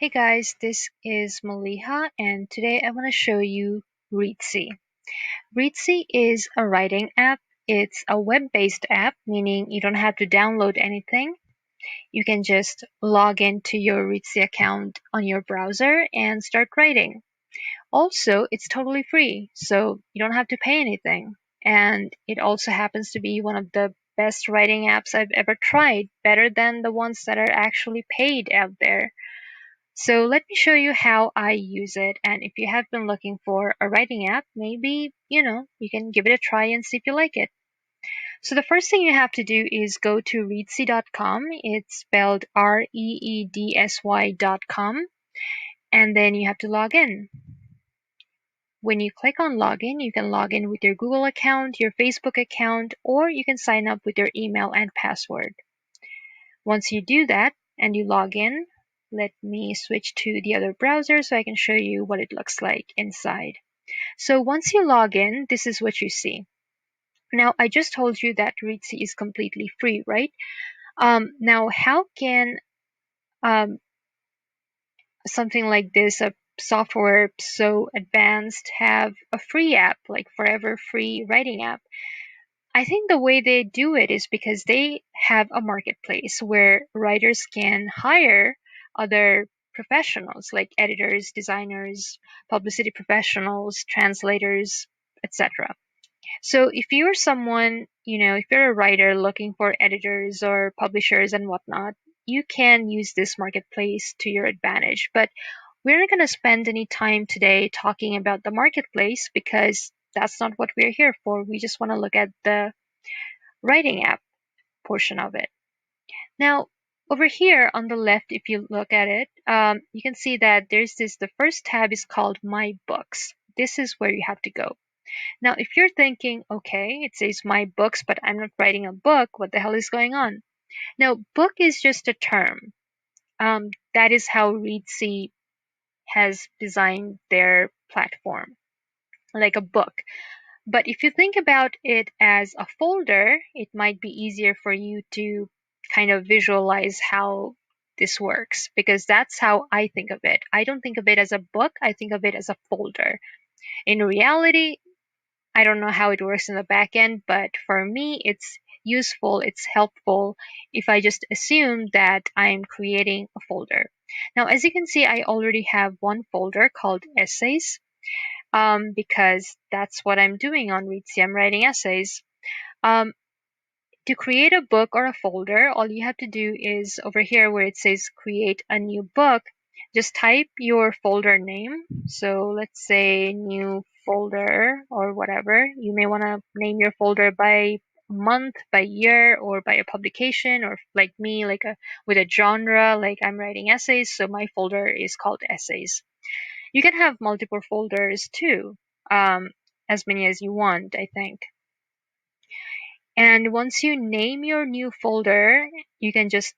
Hey guys, this is Maliha and today I want to show you Reedsy. Reedsy is a writing app. It's a web-based app, meaning you don't have to download anything. You can just log into your Reedsy account on your browser and start writing. Also, it's totally free, so you don't have to pay anything. And it also happens to be one of the best writing apps I've ever tried, better than the ones that are actually paid out there. So let me show you how I use it. And if you have been looking for a writing app, maybe, you can give it a try and see if you like it. So the first thing you have to do is go to reedsy.com. It's spelled reedsy.com. And then you have to log in. When you click on login, you can log in with your Google account, your Facebook account, or you can sign up with your email and password. Once you do that and you log in, let me switch to the other browser so I can show you what it looks like inside. So once you log in, this is what you see. Now, I just told you that Reedsy is completely free, right? Now, how can um, something like this, a software so advanced, have a free app, like forever free writing app? I think the way they do it is because they have a marketplace where writers can hire other professionals like editors, designers, publicity professionals, translators, etc. So if you're someone, if you're a writer looking for editors or publishers and whatnot, you can use this marketplace to your advantage. But we're not going to spend any time today talking about the marketplace because that's not what we're here for. We just want to look at the writing app portion of it. Now, over here on the left, if you look at it, you can see that the first tab is called My Books. This is where you have to go. Now, if you're thinking, okay, it says My Books, but I'm not writing a book, what the hell is going on? Now, book is just a term. That is how Reedsy has designed their platform, like a book. But if you think about it as a folder, it might be easier for you to kind of visualize how this works because that's how I think of it. I don't think of it as a book, I think of it as a folder. In reality, I don't know how it works in the back end, but for me, it's useful, it's helpful if I just assume that I'm creating a folder. Now, as you can see, I already have one folder called essays because that's what I'm doing on Reedsy. I'm writing essays. Um, to create a book or a folder, all you have to do is over here where it says create a new book, just type your folder name. So let's say new folder or whatever. You may want to name your folder by month, by year, or by a publication, or like me, with a genre, like I'm writing essays. So my folder is called essays. You can have multiple folders too, as many as you want, I think. And once you name your new folder, you can just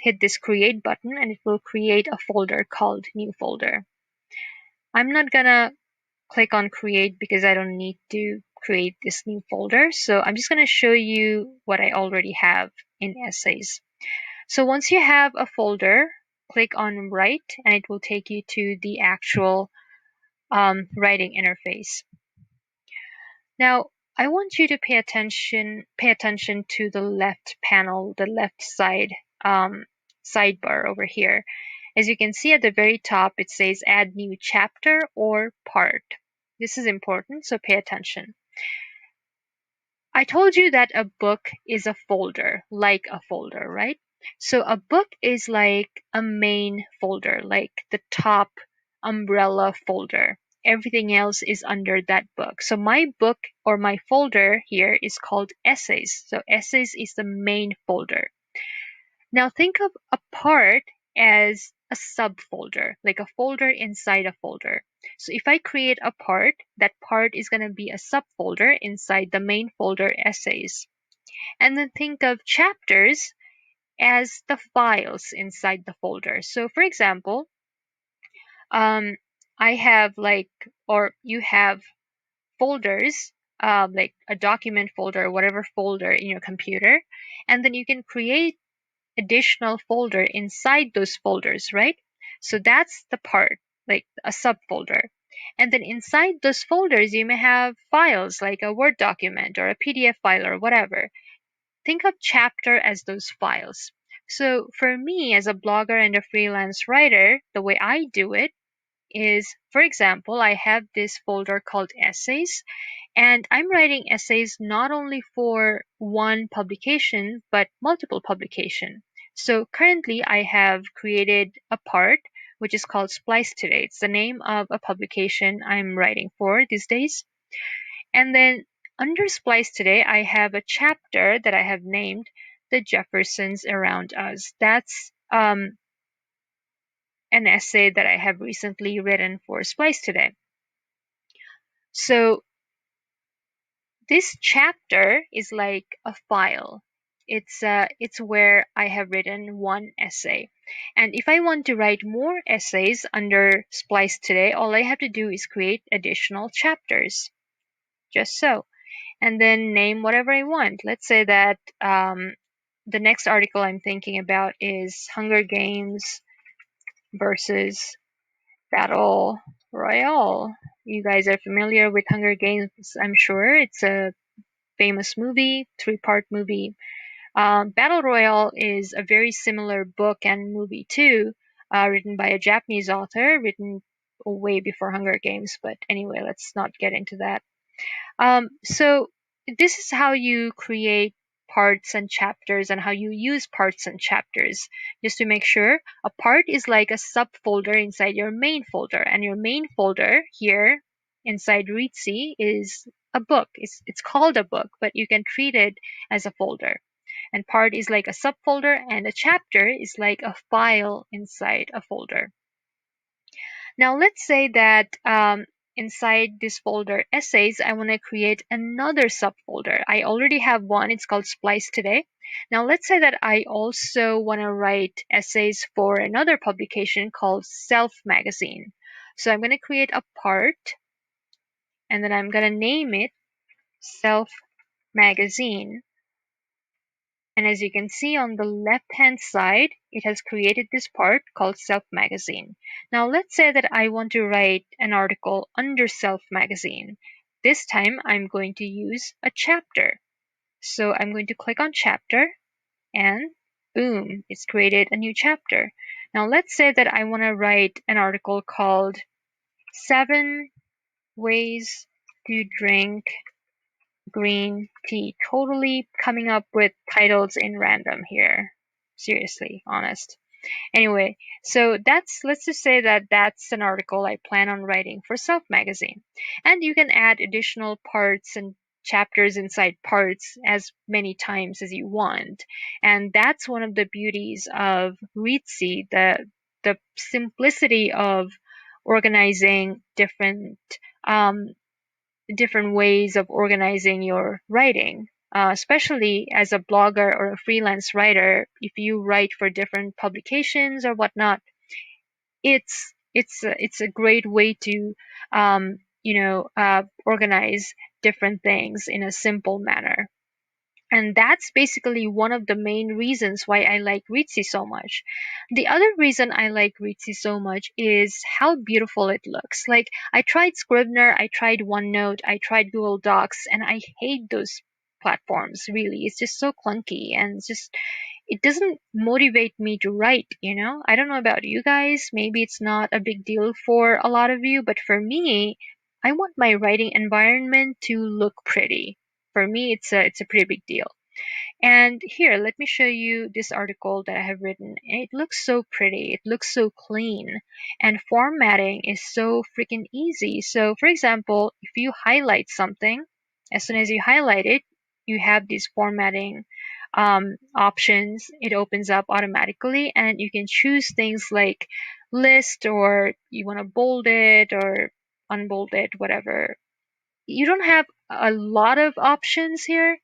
hit this create button and it will create a folder called new folder. I'm not gonna click on create because I don't need to create this new folder. So I'm just gonna show you what I already have in essays. So once you have a folder, click on write and it will take you to the actual writing interface. Now, I want you to pay attention to the left panel, the left side sidebar over here. As you can see at the very top, it says add new chapter or part. This is important, so pay attention. I told you that a book is a folder, like a folder, right? So a book is like a main folder, like the top umbrella folder. Everything else is under that book. So my book or my folder here is called essays. So essays is the main folder. Now think of a part as a subfolder, like a folder inside a folder. So if I create a part, that part is going to be a subfolder inside the main folder essays. And then think of chapters as the files inside the folder. So for example, I have or you have folders, like a document folder, whatever folder in your computer, and then you can create additional folder inside those folders, right? So that's the part, like a subfolder. And then inside those folders, you may have files like a Word document or a PDF file or whatever. Think of chapter as those files. So for me as a blogger and a freelance writer, the way I do it is, for example, I have this folder called essays, and I'm writing essays not only for one publication, but multiple publication. So currently I have created a part which is called Splice Today. It's the name of a publication I'm writing for these days. And then under Splice Today, I have a chapter that I have named The Jeffersons Around Us. That's an essay that I have recently written for Splice Today. So this chapter is like a file. It's where I have written one essay. And if I want to write more essays under Splice Today, all I have to do is create additional chapters. Just so. And then name whatever I want. Let's say that the next article I'm thinking about is Hunger Games versus Battle Royale. You guys are familiar with Hunger Games, I'm sure. It's a famous movie, three-part movie. Battle Royale is a very similar book and movie too, written by a Japanese author, written way before Hunger Games. But anyway, let's not get into that. So this is how you create parts and chapters and how you use parts and chapters. Just to make sure, a part is like a subfolder inside your main folder, and your main folder here inside Reedsy is a book. It's called a book, but you can treat it as a folder. And part is like a subfolder, and a chapter is like a file inside a folder. Now let's say that inside this folder essays, I want to create another subfolder. I already have one. It's called Splice Today. Now let's say that I also want to write essays for another publication called Self Magazine. So I'm going to create a part, and then I'm going to name it Self Magazine. And as you can see on the left-hand side, it has created this part called Self Magazine. Now let's say that I want to write an article under Self Magazine. This time I'm going to use a chapter. So I'm going to click on chapter, and boom, it's created a new chapter. Now let's say that I want to write an article called 7 Ways to Drink Green Tea. Totally coming up with titles in random here. Seriously, honest. Anyway, so let's just say that that's an article I plan on writing for Self Magazine. And you can add additional parts and chapters inside parts as many times as you want. And that's one of the beauties of Reedsy, the simplicity of organizing um, different ways of organizing your writing. Especially as a blogger or a freelance writer, if you write for different publications or whatnot, it's a great way to organize different things in a simple manner. And that's basically one of the main reasons why I like Reedsy so much. The other reason I like Reedsy so much is how beautiful it looks. Like, I tried Scrivener, I tried OneNote, I tried Google Docs, and I hate those platforms, really. It's just so clunky, and it doesn't motivate me to write, you know? I don't know about you guys. Maybe it's not a big deal for a lot of you, but for me, I want my writing environment to look pretty. For me, it's a pretty big deal. And here, let me show you this article that I have written. It looks so pretty. It looks so clean. And formatting is so freaking easy. So, for example, if you highlight something, as soon as you highlight it, you have these formatting options. It opens up automatically, and you can choose things like list, or you want to bold it or unbold it, whatever. You don't have a lot of options here,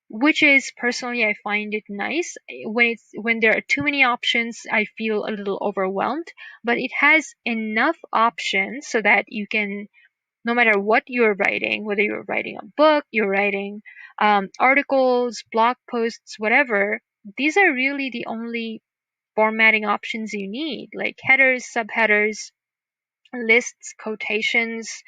which is personally I find it nice. When there are too many options, I feel a little overwhelmed, but it has enough options so that you can, no matter what you're writing, whether you're writing a book, you're writing articles, blog posts, whatever, these are really the only formatting options you need, like headers, subheaders, lists, quotations,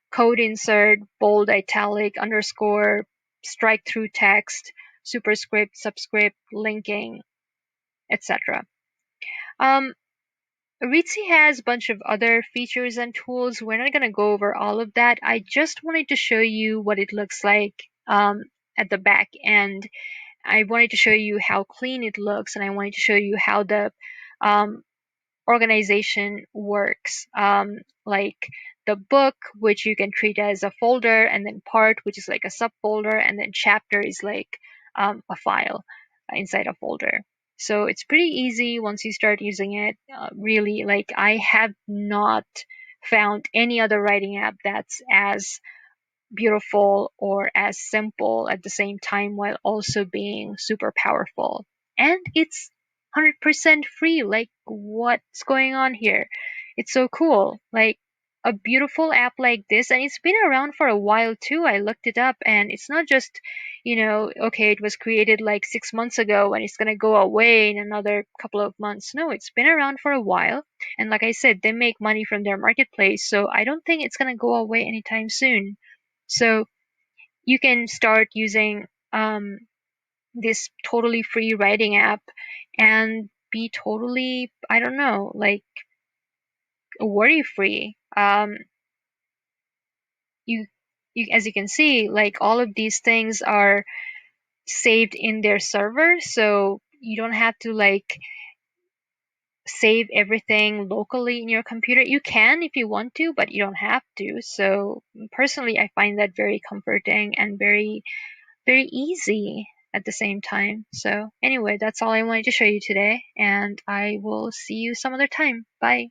code insert, bold, italic, underscore, strike through text, superscript, subscript, linking, etc. Um, Reedsy has a bunch of other features and tools. We're not going to go over all of that. I just wanted to show you what it looks like at the back end. I wanted to show you how clean it looks, and I wanted to show you how the um, organization works. Like the book, which you can treat as a folder, and then part, which is like a subfolder, and then chapter is like a file inside a folder. So it's pretty easy once you start using it. Really, like I have not found any other writing app that's as beautiful or as simple at the same time while also being super powerful. And it's 100% free. Like, what's going on here? It's so cool. Like, a beautiful app like this, and it's been around for a while too. I looked it up, and it's not just, okay, it was created like 6 months ago and it's gonna go away in another couple of months. No, it's been around for a while. And like I said, they make money from their marketplace, so I don't think it's gonna go away anytime soon. So you can start using this totally free writing app and be totally, I don't know, like worry free. You, as you can see, like all of these things are saved in their server, so you don't have to like save everything locally in your computer. You can if you want to, but you don't have to. So personally, I find that very comforting and very easy at the same time. So anyway, that's all I wanted to show you today, and I will see you some other time. Bye.